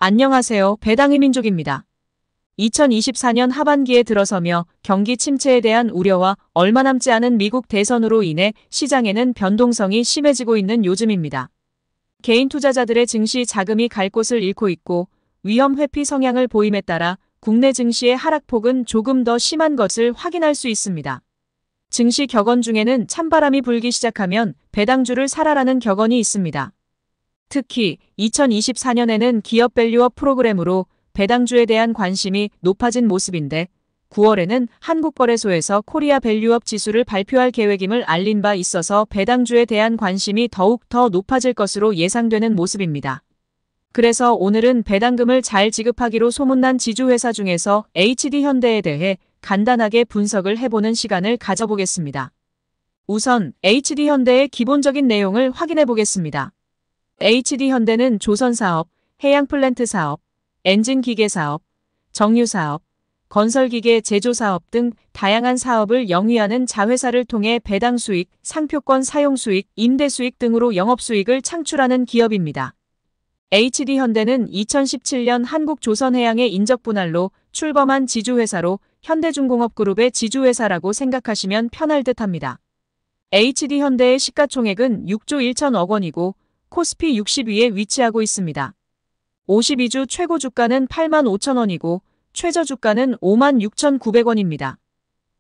안녕하세요. 배당의 민족입니다. 2024년 하반기에 들어서며 경기 침체에 대한 우려와 얼마 남지 않은 미국 대선으로 인해 시장에는 변동성이 심해지고 있는 요즘입니다. 개인 투자자들의 증시 자금이 갈 곳을 잃고 있고 위험 회피 성향을 보임에 따라 국내 증시의 하락폭은 조금 더 심한 것을 확인할 수 있습니다. 증시 격언 중에는 찬바람이 불기 시작하면 배당주를 사라라는 격언이 있습니다. 특히 2024년에는 기업 밸류업 프로그램으로 배당주에 대한 관심이 높아진 모습인데 9월에는 한국거래소에서 코리아 밸류업 지수를 발표할 계획임을 알린 바 있어서 배당주에 대한 관심이 더욱 더 높아질 것으로 예상되는 모습입니다. 그래서 오늘은 배당금을 잘 지급하기로 소문난 지주회사 중에서 HD현대에 대해 간단하게 분석을 해보는 시간을 가져보겠습니다. 우선 HD현대의 기본적인 내용을 확인해 보겠습니다. HD현대는 조선사업, 해양플랜트 사업, 엔진기계 사업, 정유사업, 건설기계 제조사업 등 다양한 사업을 영위하는 자회사를 통해 배당수익, 상표권 사용수익, 임대수익 등으로 영업수익을 창출하는 기업입니다. HD현대는 2017년 한국조선해양의 인적분할로 출범한 지주회사로 현대중공업그룹의 지주회사라고 생각하시면 편할 듯합니다. HD현대의 시가총액은 6조 1천억 원이고 코스피 60위에 위치하고 있습니다. 52주 최고 주가는 8만 5천 원이고 최저 주가는 5만 6,900원입니다.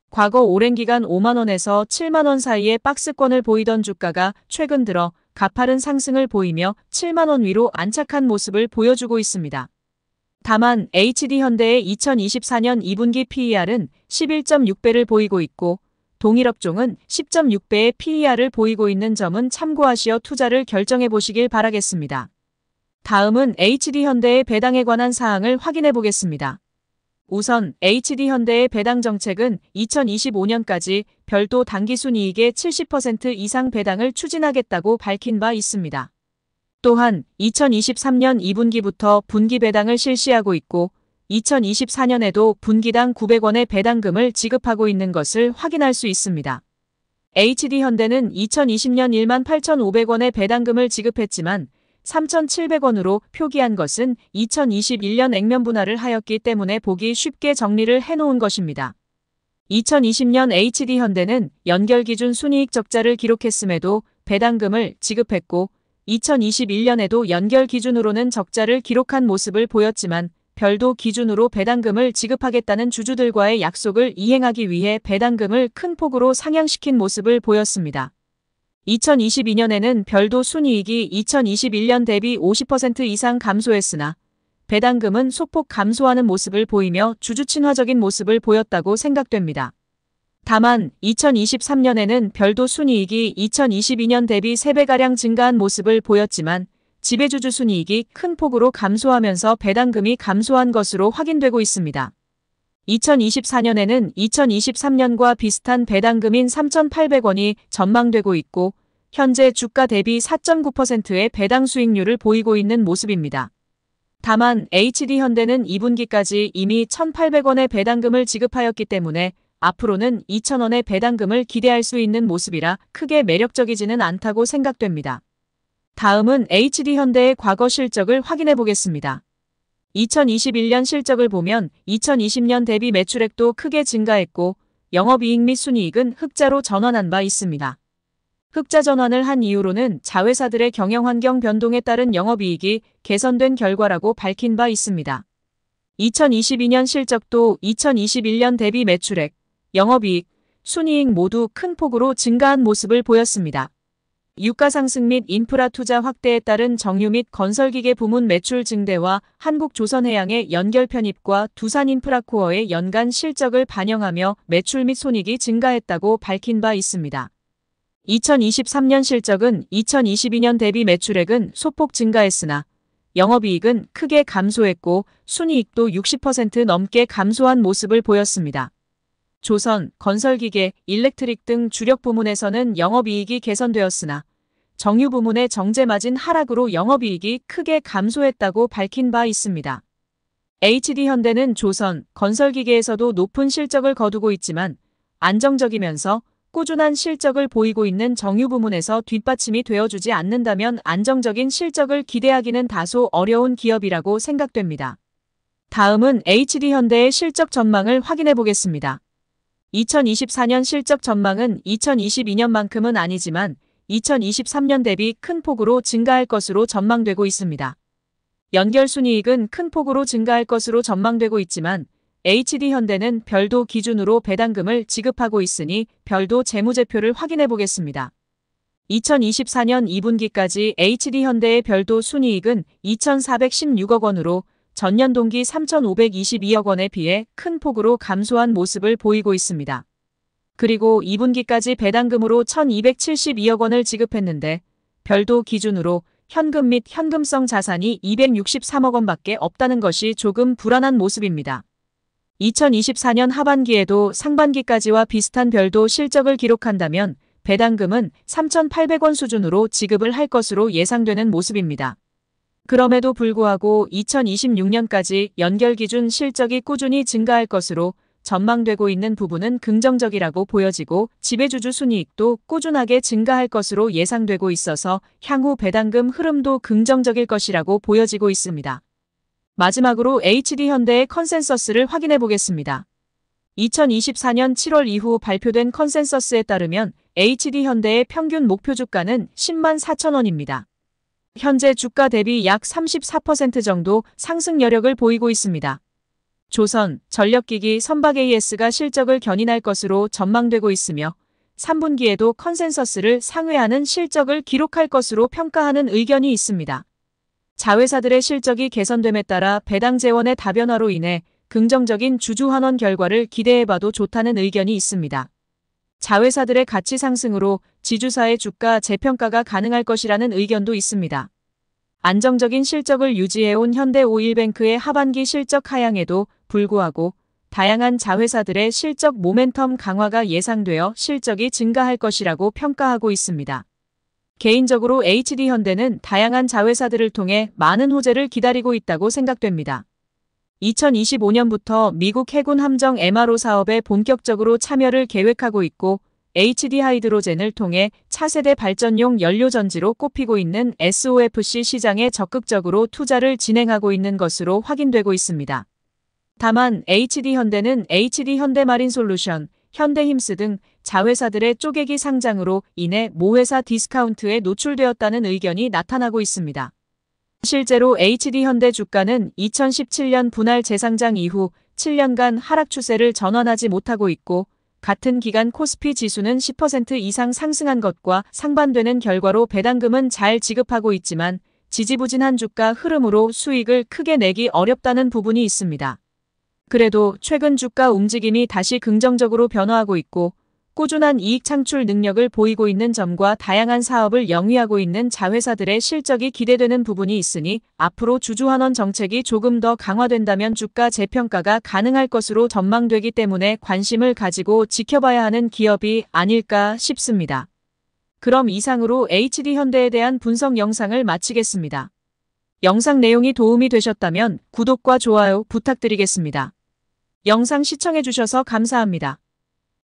과거 오랜 기간 5만 원에서 7만 원 사이의 박스권을 보이던 주가가 최근 들어 가파른 상승을 보이며 7만 원 위로 안착한 모습을 보여주고 있습니다. 다만 HD현대의 2024년 2분기 PER은 11.6배를 보이고 있고 동일 업종은 10.6배의 PER을 보이고 있는 점은 참고하시어 투자를 결정해 보시길 바라겠습니다. 다음은 HD현대의 배당에 관한 사항을 확인해 보겠습니다. 우선 HD현대의 배당 정책은 2025년까지 별도 당기순이익의 70% 이상 배당을 추진하겠다고 밝힌 바 있습니다. 또한 2023년 2분기부터 분기 배당을 실시하고 있고 2024년에도 분기당 900원의 배당금을 지급하고 있는 것을 확인할 수 있습니다. HD현대는 2020년 1만 8,500원의 배당금을 지급했지만 3,700원으로 표기한 것은 2021년 액면 분할을 하였기 때문에 보기 쉽게 정리를 해놓은 것입니다. 2020년 HD현대는 연결 기준 순이익 적자를 기록했음에도 배당금을 지급했고 2021년에도 연결 기준으로는 적자를 기록한 모습을 보였지만 별도 기준으로 배당금을 지급하겠다는 주주들과의 약속을 이행하기 위해 배당금을 큰 폭으로 상향시킨 모습을 보였습니다. 2022년에는 별도 순이익이 2021년 대비 50% 이상 감소했으나 배당금은 소폭 감소하는 모습을 보이며 주주 친화적인 모습을 보였다고 생각됩니다. 다만 2023년에는 별도 순이익이 2022년 대비 3배가량 증가한 모습을 보였지만 지배주주 순이익이 큰 폭으로 감소하면서 배당금이 감소한 것으로 확인되고 있습니다. 2024년에는 2023년과 비슷한 배당금인 3,800원이 전망되고 있고 현재 주가 대비 4.9%의 배당 수익률을 보이고 있는 모습입니다. 다만 HD현대는 2분기까지 이미 1,800원의 배당금을 지급하였기 때문에 앞으로는 2,000원의 배당금을 기대할 수 있는 모습이라 크게 매력적이지는 않다고 생각됩니다. 다음은 HD현대의 과거 실적을 확인해 보겠습니다. 2021년 실적을 보면 2020년 대비 매출액도 크게 증가했고 영업이익 및 순이익은 흑자로 전환한 바 있습니다. 흑자 전환을 한 이유로는 자회사들의 경영환경 변동에 따른 영업이익이 개선된 결과라고 밝힌 바 있습니다. 2022년 실적도 2021년 대비 매출액, 영업이익, 순이익 모두 큰 폭으로 증가한 모습을 보였습니다. 유가 상승 및 인프라 투자 확대에 따른 정유 및 건설기계 부문 매출 증대와 한국조선해양의 연결 편입과 두산인프라코어의 연간 실적을 반영하며 매출 및 손익이 증가했다고 밝힌 바 있습니다. 2023년 실적은 2022년 대비 매출액은 소폭 증가했으나 영업이익은 크게 감소했고 순이익도 60% 넘게 감소한 모습을 보였습니다. 조선, 건설기계, 일렉트릭 등 주력 부문에서는 영업이익이 개선되었으나 정유 부문의 정제마진 하락으로 영업이익이 크게 감소했다고 밝힌 바 있습니다. HD현대는 조선, 건설기계에서도 높은 실적을 거두고 있지만 안정적이면서 꾸준한 실적을 보이고 있는 정유 부문에서 뒷받침이 되어주지 않는다면 안정적인 실적을 기대하기는 다소 어려운 기업이라고 생각됩니다. 다음은 HD현대의 실적 전망을 확인해 보겠습니다. 2024년 실적 전망은 2022년만큼은 아니지만 2023년 대비 큰 폭으로 증가할 것으로 전망되고 있습니다. 연결순이익은 큰 폭으로 증가할 것으로 전망되고 있지만 HD현대는 별도 기준으로 배당금을 지급하고 있으니 별도 재무제표를 확인해 보겠습니다. 2024년 2분기까지 HD현대의 별도 순이익은 2,416억 원으로 전년 동기 3,522억 원에 비해 큰 폭으로 감소한 모습을 보이고 있습니다. 그리고 2분기까지 배당금으로 1,272억 원을 지급했는데 별도 기준으로 현금 및 현금성 자산이 263억 원밖에 없다는 것이 조금 불안한 모습입니다. 2024년 하반기에도 상반기까지와 비슷한 별도 실적을 기록한다면 배당금은 3,800원 수준으로 지급을 할 것으로 예상되는 모습입니다. 그럼에도 불구하고 2026년까지 연결 기준 실적이 꾸준히 증가할 것으로 전망되고 있는 부분은 긍정적이라고 보여지고 지배주주 순이익도 꾸준하게 증가할 것으로 예상되고 있어서 향후 배당금 흐름도 긍정적일 것이라고 보여지고 있습니다. 마지막으로 HD현대의 컨센서스를 확인해 보겠습니다. 2024년 7월 이후 발표된 컨센서스에 따르면 HD현대의 평균 목표 주가는 10만 4천 원입니다. 현재 주가 대비 약 34% 정도 상승 여력을 보이고 있습니다. 조선, 전력기기, 선박 AS가 실적을 견인할 것으로 전망되고 있으며 3분기에도 컨센서스를 상회하는 실적을 기록할 것으로 평가하는 의견이 있습니다. 자회사들의 실적이 개선됨에 따라 배당 재원의 다변화로 인해 긍정적인 주주 환원 결과를 기대해봐도 좋다는 의견이 있습니다. 자회사들의 가치 상승으로 지주사의 주가 재평가가 가능할 것이라는 의견도 있습니다. 안정적인 실적을 유지해온 현대오일뱅크의 하반기 실적 하향에도 불구하고 다양한 자회사들의 실적 모멘텀 강화가 예상되어 실적이 증가할 것이라고 평가하고 있습니다. 개인적으로 HD현대는 다양한 자회사들을 통해 많은 호재를 기다리고 있다고 생각됩니다. 2025년부터 미국 해군 함정 MRO 사업에 본격적으로 참여를 계획하고 있고 HD하이드로젠을 통해 차세대 발전용 연료전지로 꼽히고 있는 SOFC 시장에 적극적으로 투자를 진행하고 있는 것으로 확인되고 있습니다. 다만 HD현대는 HD현대마린솔루션, 현대힘스 등 자회사들의 쪼개기 상장으로 인해 모회사 디스카운트에 노출되었다는 의견이 나타나고 있습니다. 실제로 HD현대 주가는 2017년 분할 재상장 이후 7년간 하락 추세를 전환하지 못하고 있고 같은 기간 코스피 지수는 10% 이상 상승한 것과 상반되는 결과로 배당금은 잘 지급하고 있지만 지지부진한 주가 흐름으로 수익을 크게 내기 어렵다는 부분이 있습니다. 그래도 최근 주가 움직임이 다시 긍정적으로 변화하고 있고 꾸준한 이익 창출 능력을 보이고 있는 점과 다양한 사업을 영위하고 있는 자회사들의 실적이 기대되는 부분이 있으니 앞으로 주주환원 정책이 조금 더 강화된다면 주가 재평가가 가능할 것으로 전망되기 때문에 관심을 가지고 지켜봐야 하는 기업이 아닐까 싶습니다. 그럼 이상으로 HD현대에 대한 분석 영상을 마치겠습니다. 영상 내용이 도움이 되셨다면 구독과 좋아요 부탁드리겠습니다. 영상 시청해주셔서 감사합니다.